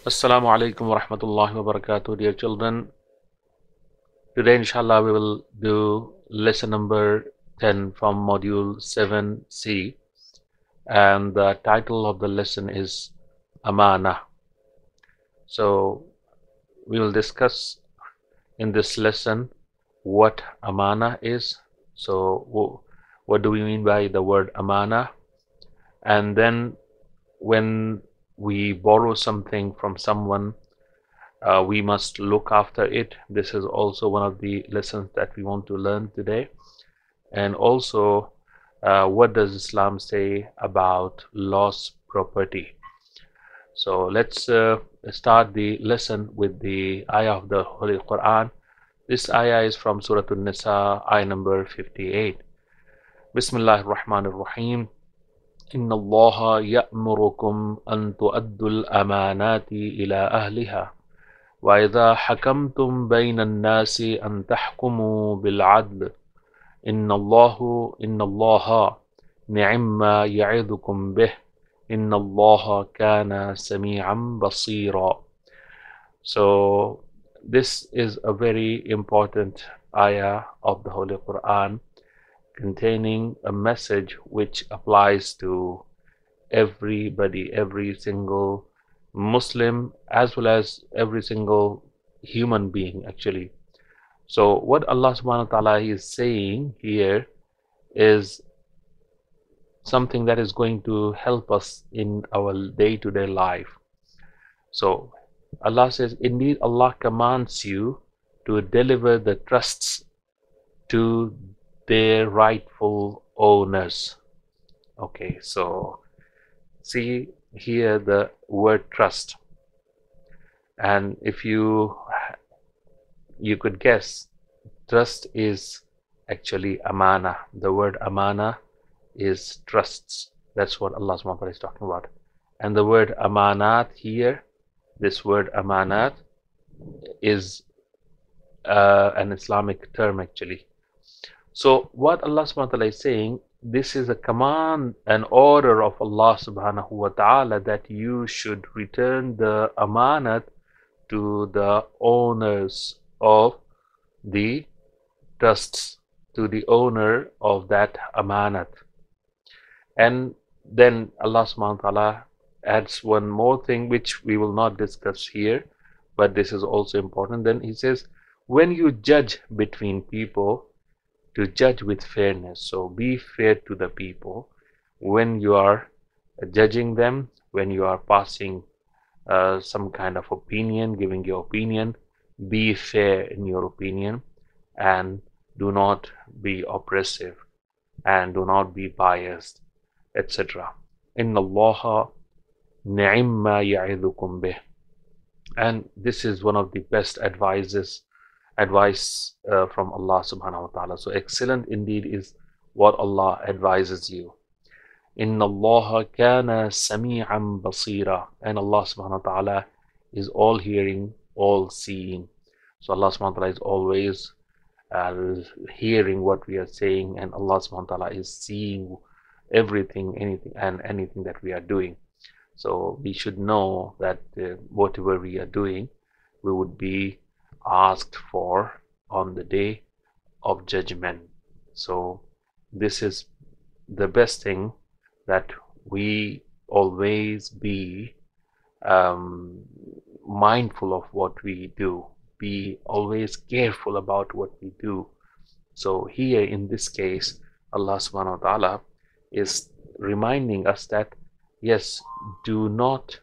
Assalamu Alaikum wa rahmatullahi wa barakatuh, dear children. Today, inshallah, we will do lesson number 10 from module 7C, and the title of the lesson is Amanah. So, we will discuss in this lesson what Amanah is. So, what do we mean by the word Amanah? And then, when we borrow something from someone, we must look after it. This is also one of the lessons that we want to learn today. And also, what does Islam say about lost property? So let's start the lesson with the ayah of the Holy Quran. This ayah is from Surah An-Nisa, ayah number 58. Bismillahir Rahmanir Rahim. إن الله يأمركم أن تؤدوا الأمانات إلى أهلها وإذا حكمتم بين الناس أن تحكموا بالعدل إن الله نعم ما يعظكم به إن الله كان سميعا بصيرا. So this is a very important ayah of the Holy Quran, containing a message which applies to everybody, every single Muslim, as well as every single human being actually. So what Allah subhanahu wa ta'ala is saying here is something that is going to help us in our day-to-day life. So Allah says, indeed Allah commands you to deliver the trusts to their rightful owners. Okay, so see here the word trust, and if you could guess, trust is actually Amanah. The word Amanah is trusts. That's what Allah subhanahu wa ta'ala is talking about. And the word Amanat here, this word Amanat is an Islamic term actually. So what Allah subhanahu wa ta'ala is saying, this is a command, an order of Allah subhanahu wa ta'ala, that you should return the amanat to the owners of the trusts, to the owner of that amanat. And then Allah subhanahu wa ta'ala adds one more thing which we will not discuss here, but this is also important. Then he says, when you judge between people, to judge with fairness. So be fair to the people when you are judging them, when you are passing some kind of opinion, giving your opinion. Be fair in your opinion, and do not be oppressive, and do not be biased, etc. Inna Allah ni'imma ya'idukum bih. And this is one of the best advice from Allah subhanahu wa ta'ala. So excellent indeed is what Allah advises you. Inna Allah kana sami'an basira. And Allah subhanahu wa ta'ala is all hearing, all seeing. So Allah subhanahu wa ta'ala is always hearing what we are saying, and Allah subhanahu wa ta'ala is seeing everything, anything that we are doing. So we should know that whatever we are doing, we would be asked for on the day of judgment. So this is the best thing, that we always be mindful of what we do, be always careful about what we do. So here in this case, Allah subhanahu wa ta'ala is reminding us that yes, do not,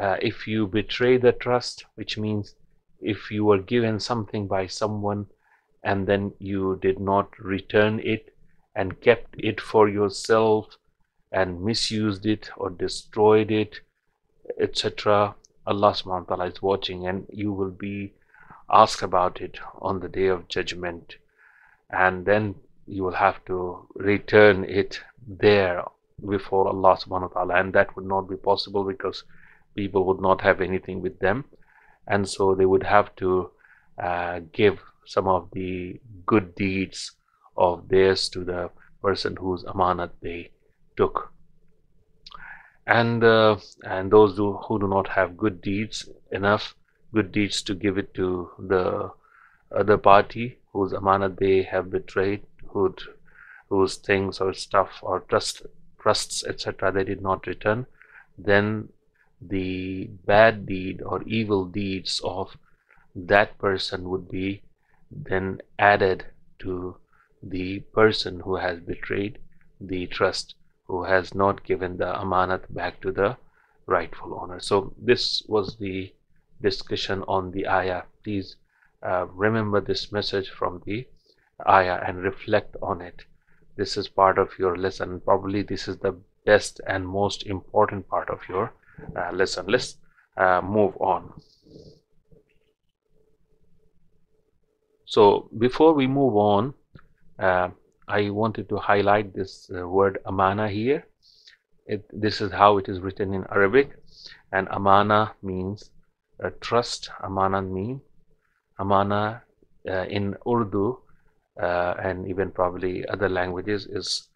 if you betray the trust, which means if you were given something by someone and then you did not return it and kept it for yourself and misused it or destroyed it, etc., Allah subhanahu wa ta'ala is watching, and you will be asked about it on the day of judgment. And then you will have to return it there before Allah subhanahu wa ta'ala, and that would not be possible because people would not have anything with them, and so they would have to give some of the good deeds of theirs to the person whose amanat they took. and those who do not have good deeds, enough good deeds to give it to the other party whose amanah they have betrayed, whose things or stuff or trusts etc. they did not return, then the bad deed or evil deeds of that person would be then added to the person who has betrayed the trust, who has not given the amanat back to the rightful owner. So this was the discussion on the ayah. Please remember this message from the ayah and reflect on it. This is part of your lesson. Probably this is the best and most important part of your lesson. Let's move on. So before we move on, I wanted to highlight this word amanah here. This is how it is written in Arabic, and amanah means trust. Amanah in Urdu and even probably other languages is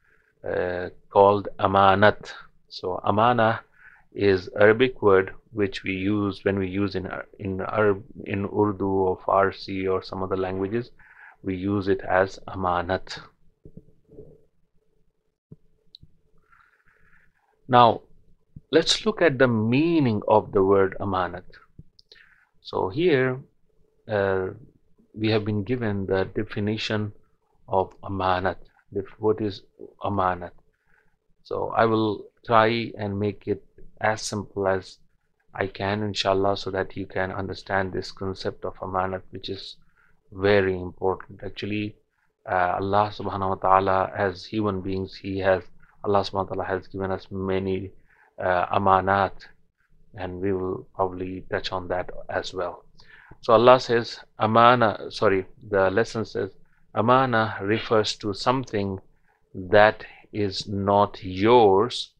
called amanat. So amanah is Arabic word which we use when we use in Urdu or Farsi or some other languages. We use it as amanat. Now let's look at the meaning of the word amanat. So here we have been given the definition of amanat. What is amanat? So I will try and make it as simple as I can, inshallah, so that you can understand this concept of amanat, which is very important. Actually, Allah subhanahu wa ta'ala, as human beings, Allah subhanahu wa ta'ala has given us many amanat, and we will probably touch on that as well. So Allah says the lesson says amanah refers to something that is not yours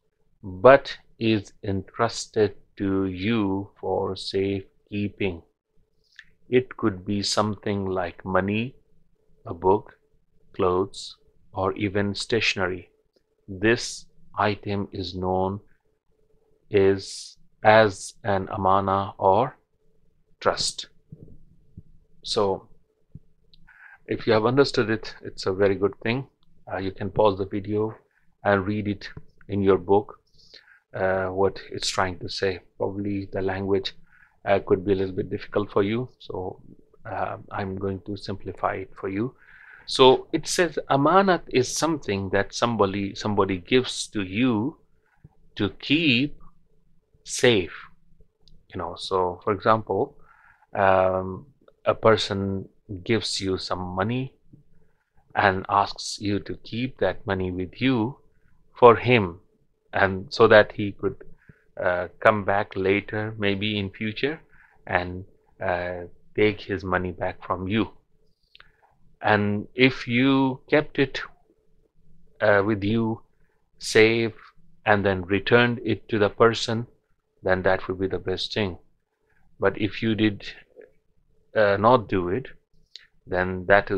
but is entrusted to you for safekeeping. It could be something like money, a book, clothes, or even stationery. This item is known as an amanah or trust. So if you have understood it, it's a very good thing. You can pause the video and read it in your book, what it's trying to say. Probably the language could be a little bit difficult for you, so I'm going to simplify it for you. So it says amanat is something that somebody gives to you to keep safe. So for example, a person gives you some money and asks you to keep that money with you for him, and so that he could come back later, maybe in future, and take his money back from you. And if you kept it with you safe and then returned it to the person, then that would be the best thing. But if you did not do it, then that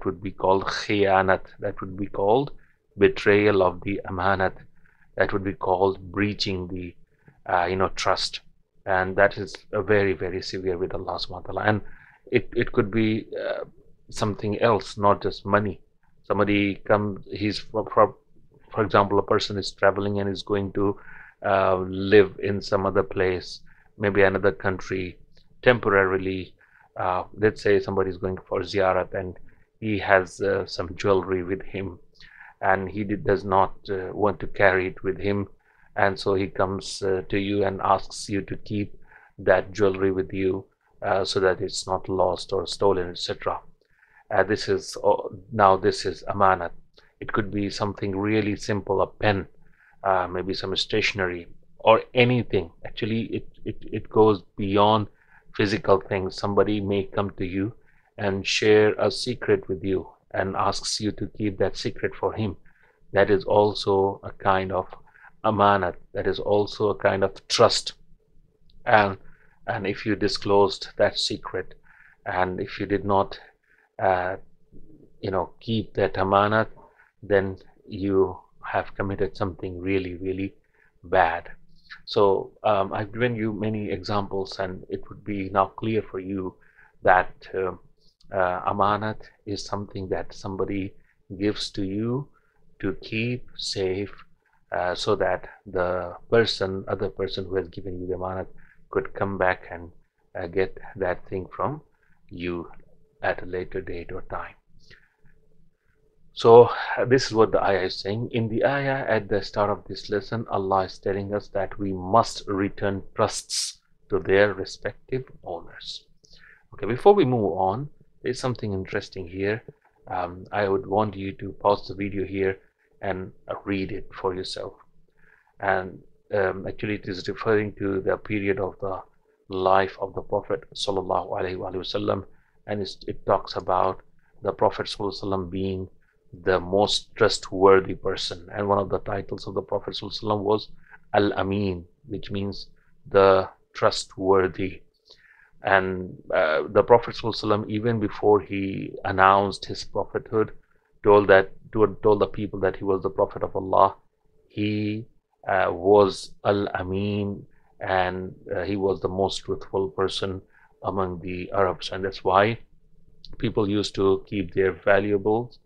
would be called khiyanat. That would be called betrayal of the amanat. That would be called breaching the trust, and that is very, very severe with Allah subhanahu wa ta'ala. And it could be something else, not just money. Somebody comes, for example, a person is traveling and is going to live in some other place, maybe another country temporarily. Let's say somebody is going for ziyarat and he has some jewelry with him, and he does not want to carry it with him, and so he comes to you and asks you to keep that jewelry with you so that it's not lost or stolen, etc. This is amanat. It could be something really simple, a pen, maybe some stationery or anything. Actually, it goes beyond physical things. Somebody may come to you and share a secret with you and asks you to keep that secret for him. That is also a kind of amanat. That is also a kind of trust. And if you disclosed that secret, and if you did not keep that amanat, then you have committed something really, really bad. So I've given you many examples, and it would be now clear for you that amanat is something that somebody gives to you to keep safe, so that the other person who has given you the amanat could come back and get that thing from you at a later date or time. So this is what the ayah is saying. In the ayah at the start of this lesson, Allah is telling us that we must return trusts to their respective owners. Okay, before we move on, there's something interesting here. I would want you to pause the video here and read it for yourself. And actually it is referring to the period of the life of the Prophet sallallahu alaihi wasallam, and it talks about the Prophet sallallahu alaihi wasallam being the most trustworthy person. And one of the titles of the Prophet sallallahu alaihi wasallam was Al-Amin, which means the trustworthy. And the Prophet sallallahu alaihi wasallam, even before he announced his prophethood, told the people that he was the Prophet of Allah. He was Al-Amin, and he was the most truthful person among the Arabs, and that's why people used to keep their valuables,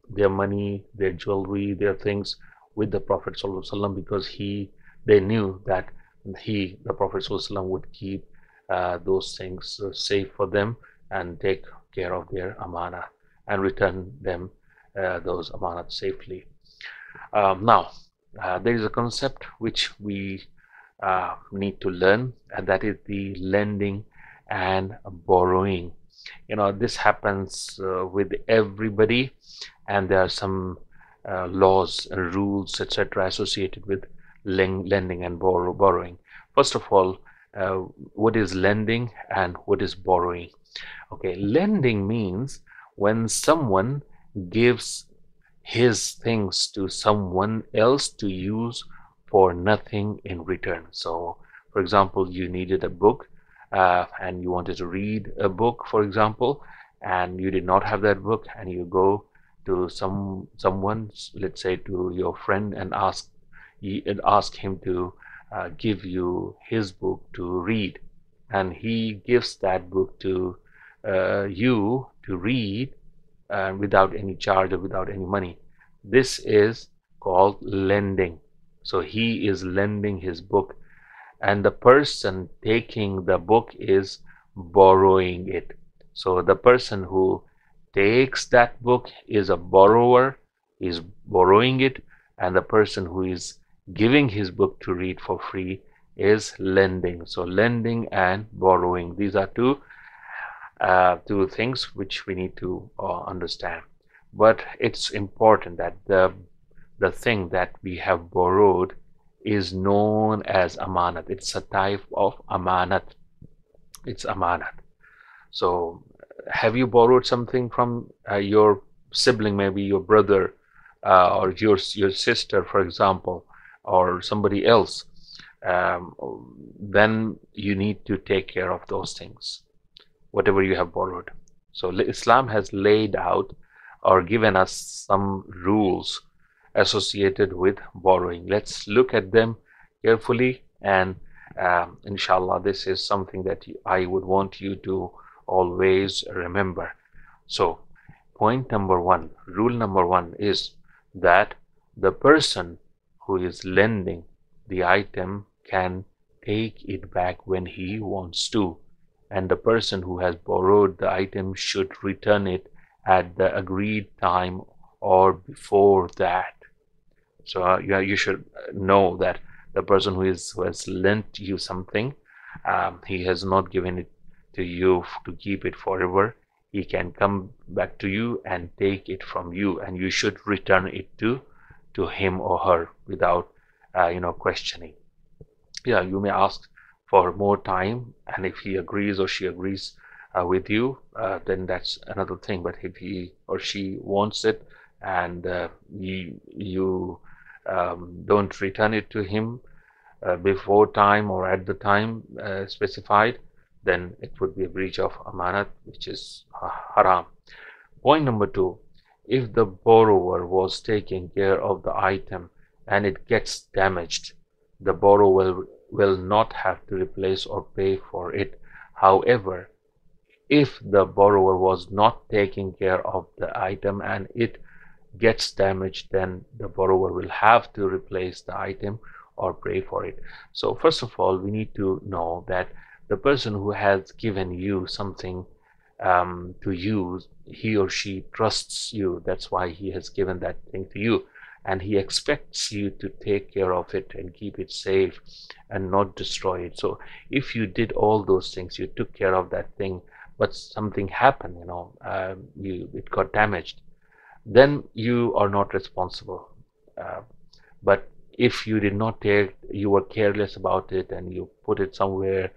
their money, their jewelry, their things with the Prophet sallallahu alaihi wasallam, because they knew that the Prophet sallallahu alaihi wasallam would keep those things safe for them and take care of their amanah and return them those amanat safely. Now there is a concept which we need to learn, and that is the lending and borrowing. This happens with everybody, and there are some laws and rules, etc., associated with lending and borrowing. First of all, what is lending and what is borrowing? Okay, lending means when someone gives his things to someone else to use for nothing in return. So for example, you needed a book and you wanted to read a book, for example, and you did not have that book, and you go to someone, let's say to your friend, and ask him to give you his book to read, and he gives that book to you to read without any charge or without any money. This is called lending. So he is lending his book, and the person taking the book is borrowing it. So the person who takes that book is a borrower, is borrowing it, and the person who is giving his book to read for free is lending. So lending and borrowing, these are two things which we need to understand. But it's important that the thing that we have borrowed is known as amanat. It's a type of amanat. It's amanat. So have you borrowed something from your sibling, maybe your brother or your sister, for example, or somebody else? Then you need to take care of those things, whatever you have borrowed. So Islam has laid out or given us some rules associated with borrowing. Let's look at them carefully, and inshallah this is something that I would want you to always remember. So point number one, rule number one is that the person who is lending the item can take it back when he wants to, and the person who has borrowed the item should return it at the agreed time or before that. So you should know that the person who has lent you something, he has not given it to you to keep it forever. He can come back to you and take it from you, and you should return it to him or her without questioning. You may ask for more time, and if he agrees or she agrees with you, then that's another thing. But if he or she wants it and you don't return it to him before time or at the time specified, then it would be a breach of amanat, which is haram. Point number two, if the borrower was taking care of the item and it gets damaged, the borrower will not have to replace or pay for it. However, if the borrower was not taking care of the item and it gets damaged, then the borrower will have to replace the item or pay for it. So first of all, we need to know that the person who has given you something to use, he or she trusts you. That's why he has given that thing to you, and he expects you to take care of it and keep it safe and not destroy it. So if you did all those things, you took care of that thing, but something happened, it got damaged, then you are not responsible. But if you did not take, you were careless about it and you put it somewhere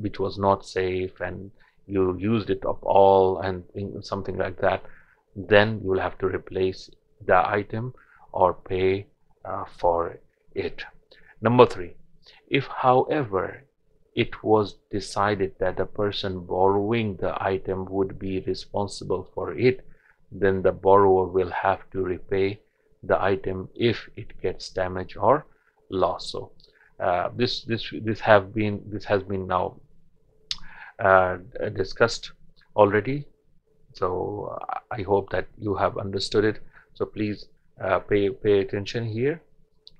which was not safe, and you used it up all and something like that, then you will have to replace the item or pay for it. Number 3, if however it was decided that the person borrowing the item would be responsible for it, then the borrower will have to repay the item if it gets damaged or lost. So this has been now discussed already. So I hope that you have understood it. So please pay attention here,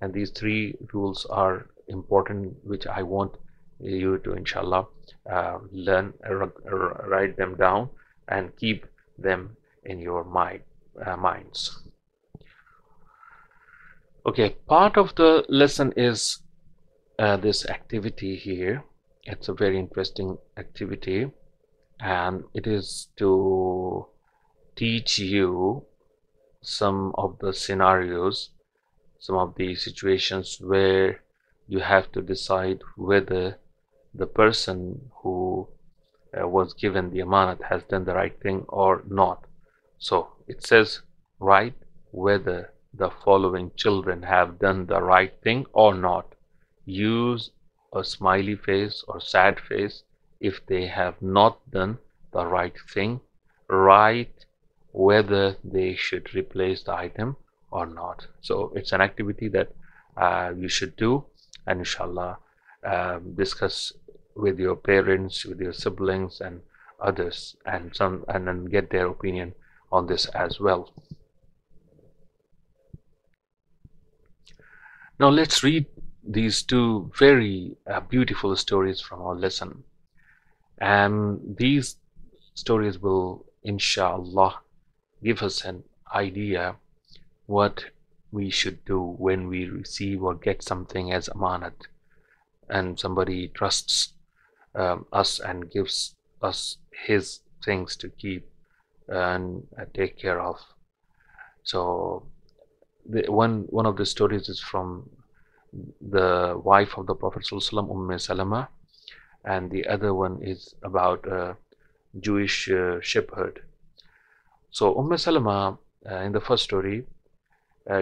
and these 3 rules are important, which I want you to inshallah learn, write them down and keep them in your minds. Okay, part of the lesson is this activity here. It's a very interesting activity, and it is to teach you some of the scenarios, some of the situations where you have to decide whether the person who was given the amanat has done the right thing or not. So it says, write whether the following children have done the right thing or not. Use a smiley face or sad face if they have not done the right thing. Write whether they should replace the item or not. So it's an activity that you should do, and inshallah discuss with your parents, with your siblings and others, and then get their opinion on this as well. Now let's read these 2 very beautiful stories from our lesson, and these stories will inshallah give us an idea what we should do when we receive or get something as amanat, and somebody trusts us and gives us his things to keep and take care of. So one of the stories is from the wife of the Prophet ﷺ, Salama, and the other one is about a Jewish shepherd. So Salama, in the first story,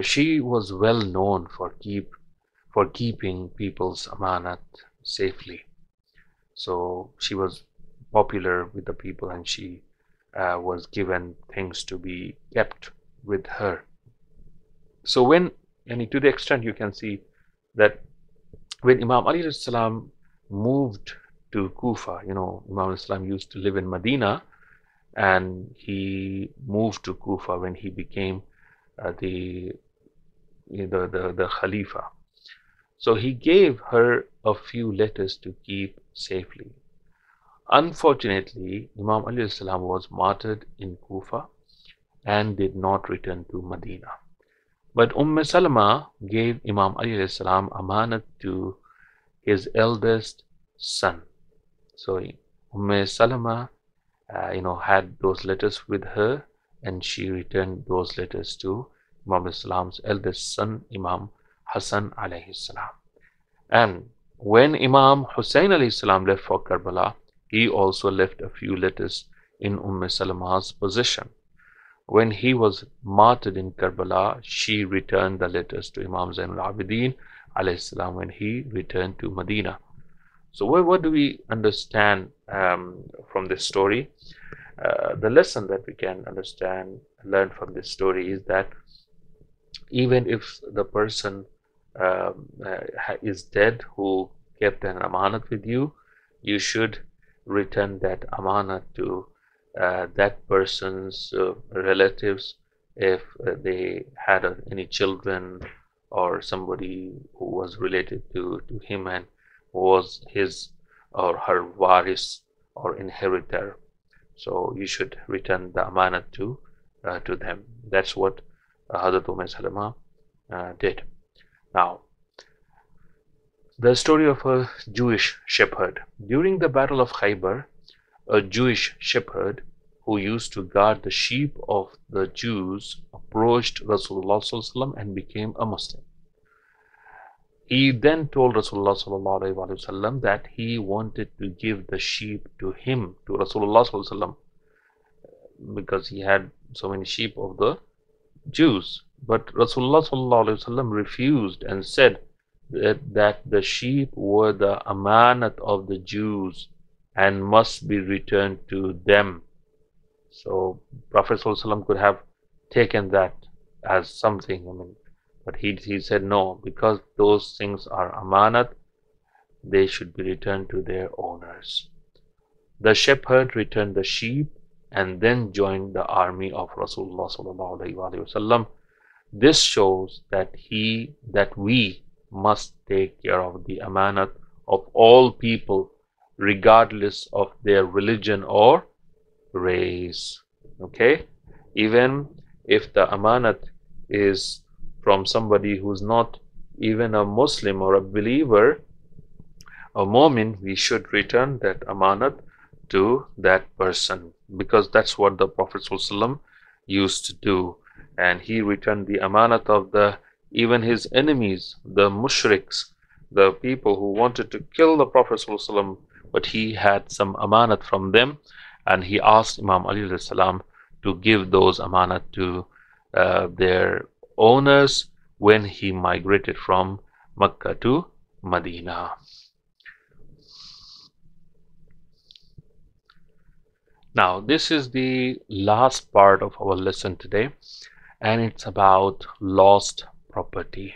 she was well known for keeping people's amanat safely. So she was popular with the people, and she was given things to be kept with her. So and to the extent you can see that when Imam Ali salam moved to Kufa, Imam Islam used to live in Medina, and he moved to Kufa when he became the Khalifa. So he gave her a few letters to keep safely. Unfortunately, Imam Ali salam was martyred in Kufa and did not return to Medina. But Salama gave Imam Ali salam amanat to his eldest son. So Salama had those letters with her, and she returned those letters to Imam Salam's eldest son, Imam Hasan alayhi salam. And when Imam Hussein alayhi salam left for Karbala, he also left a few letters in Salama's possession. When he was martyred in Karbala, she returned the letters to Imam Zainul Abidin alayhi salam when he returned to Medina. So what do we understand from this story? The lesson that we can learn from this story is that even if the person is dead, who kept an amanat with you, you should return that amanat to that person's relatives, if they had any children or somebody who was related to him and was his or her waris or inheritor. So you should return the amanat to them. That's what Hazrat Salama did. Now, the story of a Jewish shepherd. During the Battle of Khaybar, a Jewish shepherd who used to guard the sheep of the Jews approached Rasulullah ﷺ and became a Muslim. He then told Rasulullah ﷺ that he wanted to give the sheep to him, to Rasulullah ﷺ, because he had so many sheep of the Jews. But Rasulullah ﷺ refused and said that the sheep were the amanat of the Jews and must be returned to them. So Prophet ﷺ could have taken that as something, but he said no, because those things are amanat, they should be returned to their owners. The shepherd returned the sheep and then joined the army of Rasulullah ﷺ. This shows that we must take care of the amanat of all people, regardless of their religion or race. Okay, even if the amanat is from somebody who's not even a Muslim or a believer, a mu'min, we should return that amanat to that person, because that's what the Prophet ﷺ used to do. And he returned the amanat of even his enemies, the mushriks, the people who wanted to kill the Prophet ﷺ, but he had some amanat from them, and he asked Imam Ali salam to give those amanat to their owners when he migrated from Mecca to Medina. Now, this is the last part of our lesson today, and it's about lost property.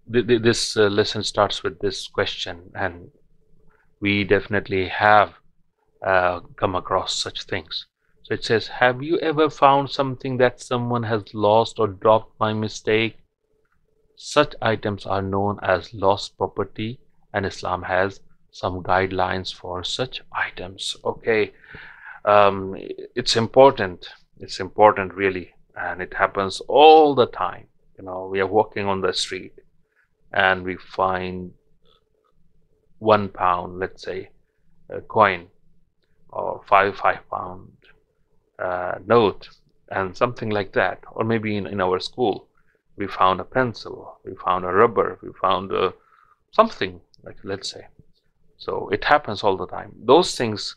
This lesson starts with this question, and we definitely have come across such things. So it says, have you ever found something that someone has lost or dropped by mistake? Such items are known as lost property, and Islam has some guidelines for such items. Okay, it's important really, and it happens all the time. We are walking on the street and we find £1, let's say, a coin, or £5 note, and something like that. Or maybe in our school we found a pencil, we found a rubber, we found something, like, let's say. So it happens all the time. Those things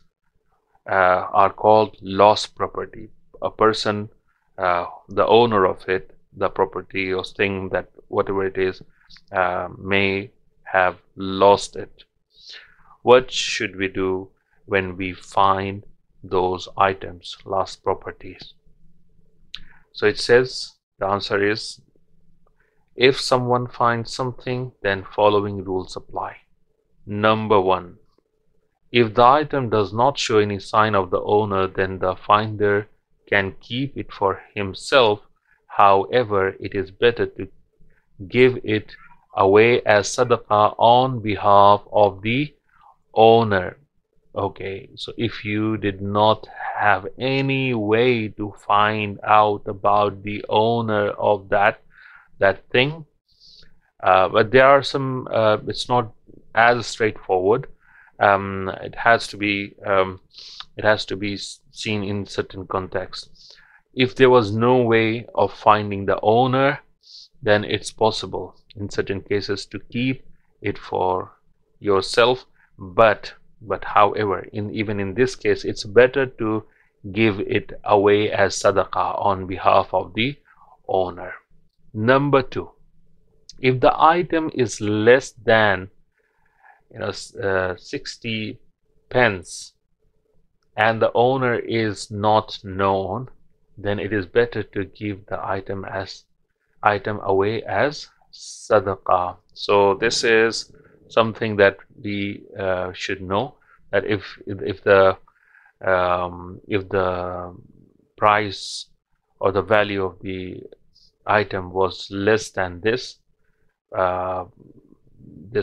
are called lost property. A person, the owner of it, the property or thing, that whatever it is, may have lost it. What should we do when we find those items, lost properties? So it says, the answer is, if someone finds something, then following rules apply. Number 1, if the item does not show any sign of the owner, then the finder can keep it for himself. However, it is better to give it away as sadaqah on behalf of the owner. Okay, so if you did not have any way to find out about the owner of that thing, but there are some, it's not as straightforward. It has to be seen in certain contexts. If there was no way of finding the owner, then it's possible in certain cases to keep it for yourself, but however, even in this case, it's better to give it away as sadaqah on behalf of the owner. Number 2, if the item is less than 60 pence and the owner is not known, then it is better to give the item as item away as sadaqah. So this is something that we should know, that if the price or the value of the item was less than this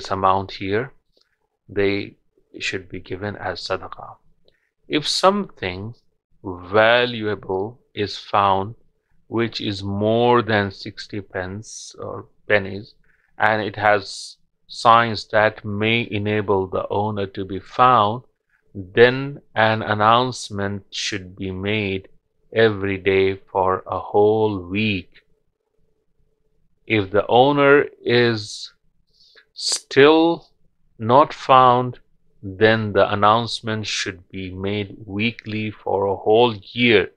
amount here, they should be given as sadaqah. If something valuable is found which is more than 60 pence or pennies, and it has signs that may enable the owner to be found, then an announcement should be made every day for a whole week. If the owner is still not found, then the announcement should be made weekly for a whole year.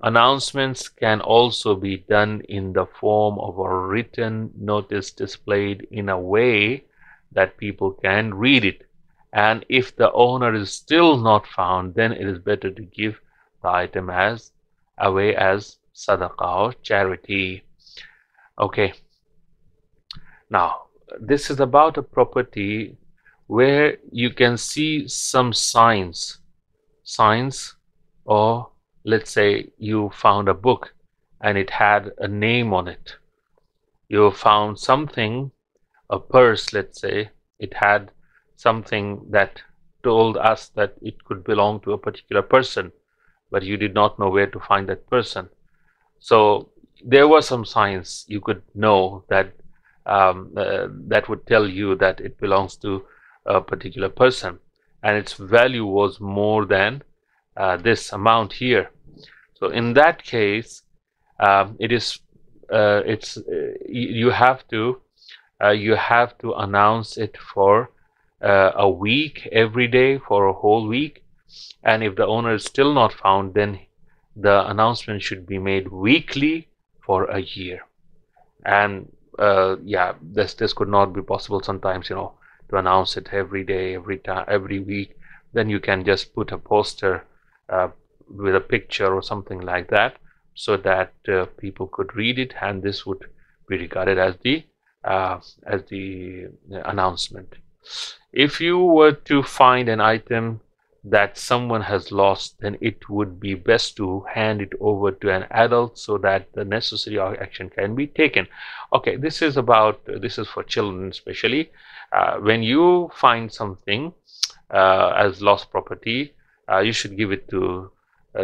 Announcements can also be done in the form of a written notice displayed in a way that people can read it. And if the owner is still not found, then it is better to give the item away as sadaqah or charity. Okay. Now, this is about a property where you can see some signs, or let's say you found a book and it had a name on it. You found something, a purse, let's say, it had something that told us that it could belong to a particular person, but you did not know where to find that person. So there were some signs you could know that that would tell you that it belongs to a particular person, and its value was more than this amount here. So in that case, you have to announce it for a week, every day for a whole week. And if the owner is still not found, then the announcement should be made weekly for a year. And yeah, this could not be possible sometimes, to announce it every day, every time, every week. Then you can just put a poster with a picture or something like that, so that people could read it, and this would be regarded as the announcement. If you were to find an item that someone has lost, then it would be best to hand it over to an adult so that the necessary action can be taken. Okay, this is for children especially. When you find something as lost property, you should give it to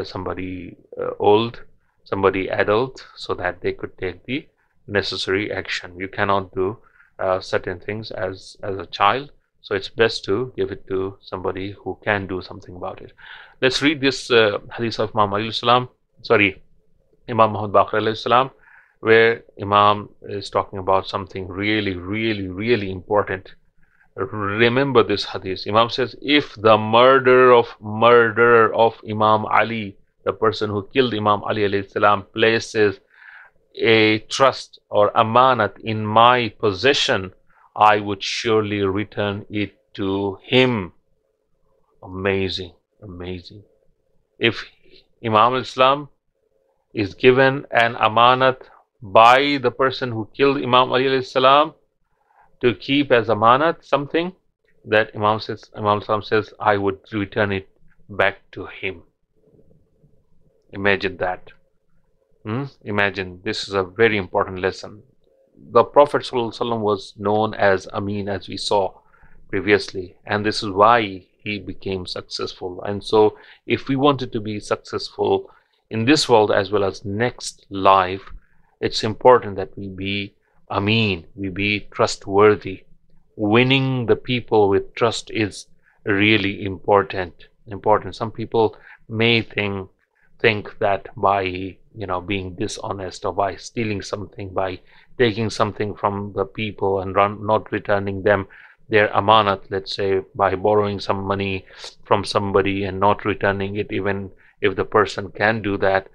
somebody old, somebody adult, so that they could take the necessary action. You cannot do certain things as a child, so it's best to give it to somebody who can do something about it. Let's read this hadith of Imam Muhammad Baqir alayhi salam, where Imam is talking about something really, really, really important. Remember this hadith. Imam says, if the murderer of Imam Ali, the person who killed Imam Ali alayhi salam, places a trust or amanat in my possession, I would surely return it to him. Amazing, amazing. If Imam al-Islam is given an amanat by the person who killed Imam Ali alayhi salam to keep as amanat something, that Imam al-Islam says, I would return it back to him. Imagine that. Imagine, this is a very important lesson. The Prophet ﷺ was known as Amin, as we saw previously, and this is why he became successful. And so if we wanted to be successful in this world as well as next life, it's important that we be Amin, we be trustworthy. Winning the people with trust is really important. Some people may think that by being dishonest, or by stealing something, by taking something from the people and not returning them their amanat, let's say by borrowing some money from somebody and not returning it, even if the person can do that,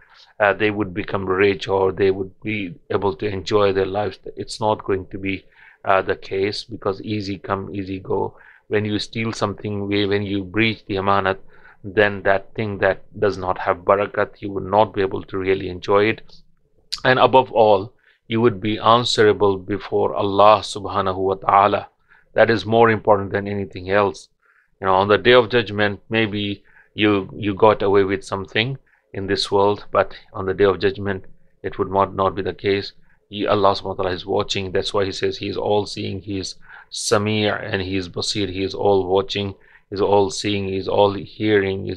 they would become rich, or they would be able to enjoy their lives. It's not going to be the case, because easy come, easy go. When you steal something, when you breach the amanat, then that thing that does not have barakat, you will not be able to really enjoy it. And above all, you would be answerable before Allah subhanahu wa ta'ala. That is more important than anything else. On the day of judgment, maybe you got away with something in this world, but on the day of judgment it would not be the case. Allah subhanahu wa ta'ala is watching. That's why he says he is all seeing, he is Sami' and he is Basir. He is all watching, he is all seeing, he is all hearing.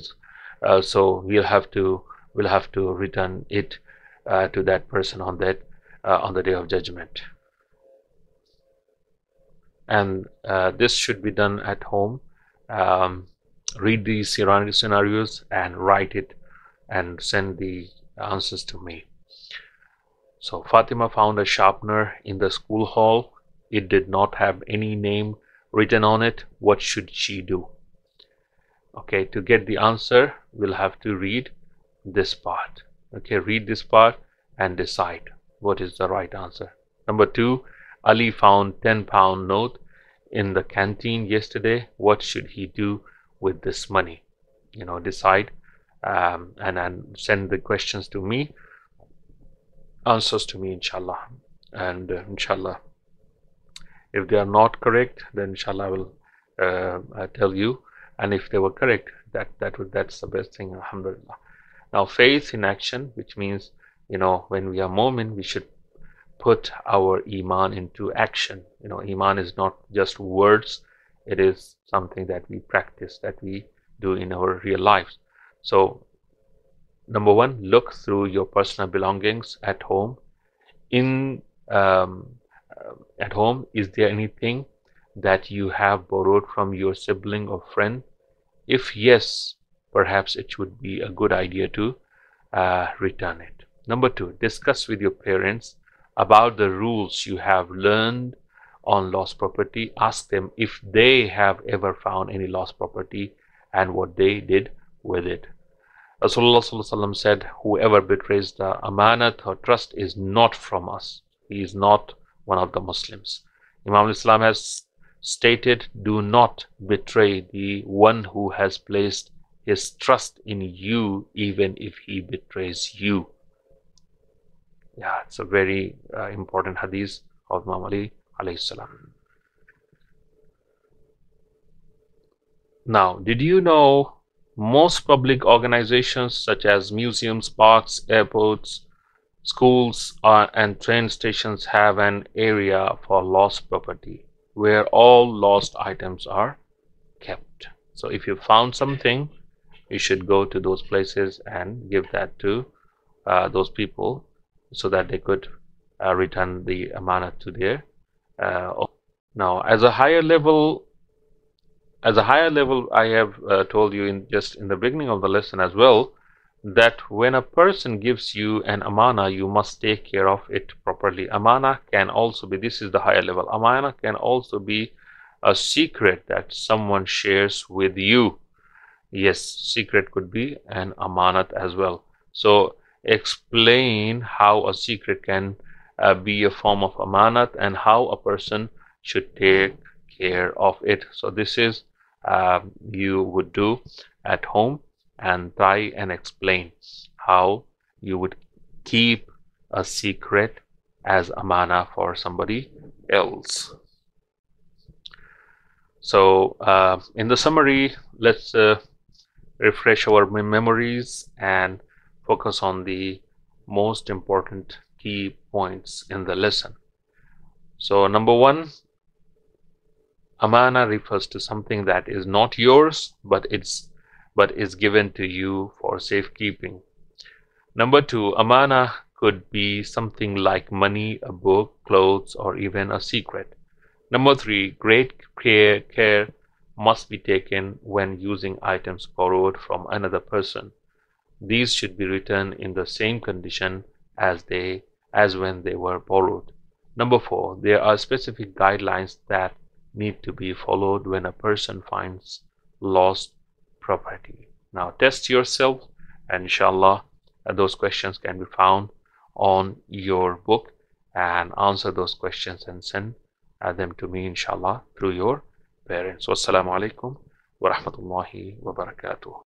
So we'll have to return it to that person on the day of judgment. And this should be done at home. Read these surrounding scenarios and write it and send the answers to me. So Fatima found a sharpener in the school hall. It did not have any name written on it. What should she do? Okay, to get the answer, we'll have to read this part. Okay, read this part and decide what is the right answer. Number 2, Ali found £10 note in the canteen yesterday. What should he do with this money? Decide and send the questions to me, answers to me, inshallah. And inshallah, if they are not correct, then inshallah I will tell you. And if they were correct, that's the best thing, alhamdulillah. Now, faith in action, which means when we are mu'min, we should put our iman into action. Iman is not just words, it is something that we practice, that we do in our real lives. So number 1, look through your personal belongings at home. At home, is there anything that you have borrowed from your sibling or friend? If yes, perhaps it would be a good idea to return it. Number 2, discuss with your parents about the rules you have learned on lost property. Ask them if they have ever found any lost property and what they did with it. Rasulullah sallallahu alaihi wasallam said, whoever betrays the amanat or trust is not from us. He is not one of the Muslims. Imam Islam has stated, do not betray the one who has placed his trust in you, even if he betrays you. Yeah, it's a very important hadith of Imam Ali alayhi salam. Now, did you know most public organizations such as museums, parks, airports, schools and train stations have an area for lost property where all lost items are kept? So if you found something, you should go to those places and give that to those people so that they could return the amanah to their now, as a higher level, I have told you in the beginning of the lesson as well, that when a person gives you an amanah, you must take care of it properly. Amanah can also be, this is the higher level, amanah can also be a secret that someone shares with you. Yes, secret could be an amanat as well. So explain how a secret can be a form of amanat and how a person should take care of it. So this is you would do at home, and try and explain how you would keep a secret as amanah for somebody else. So in the summary, let's refresh our memories and focus on the most important key points in the lesson. So number 1, amanah refers to something that is not yours but is given to you for safekeeping. Number 2, amanah could be something like money, a book, clothes, or even a secret. Number 3, great care must be taken when using items borrowed from another person. These should be returned in the same condition as when they were borrowed. Number 4, there are specific guidelines that need to be followed when a person finds lost property. Now test yourself, and inshallah those questions can be found on your book, and answer those questions and send them to me, inshallah, through your parents. Wassalamu alaikum wa rahmatullahi wa barakatuh.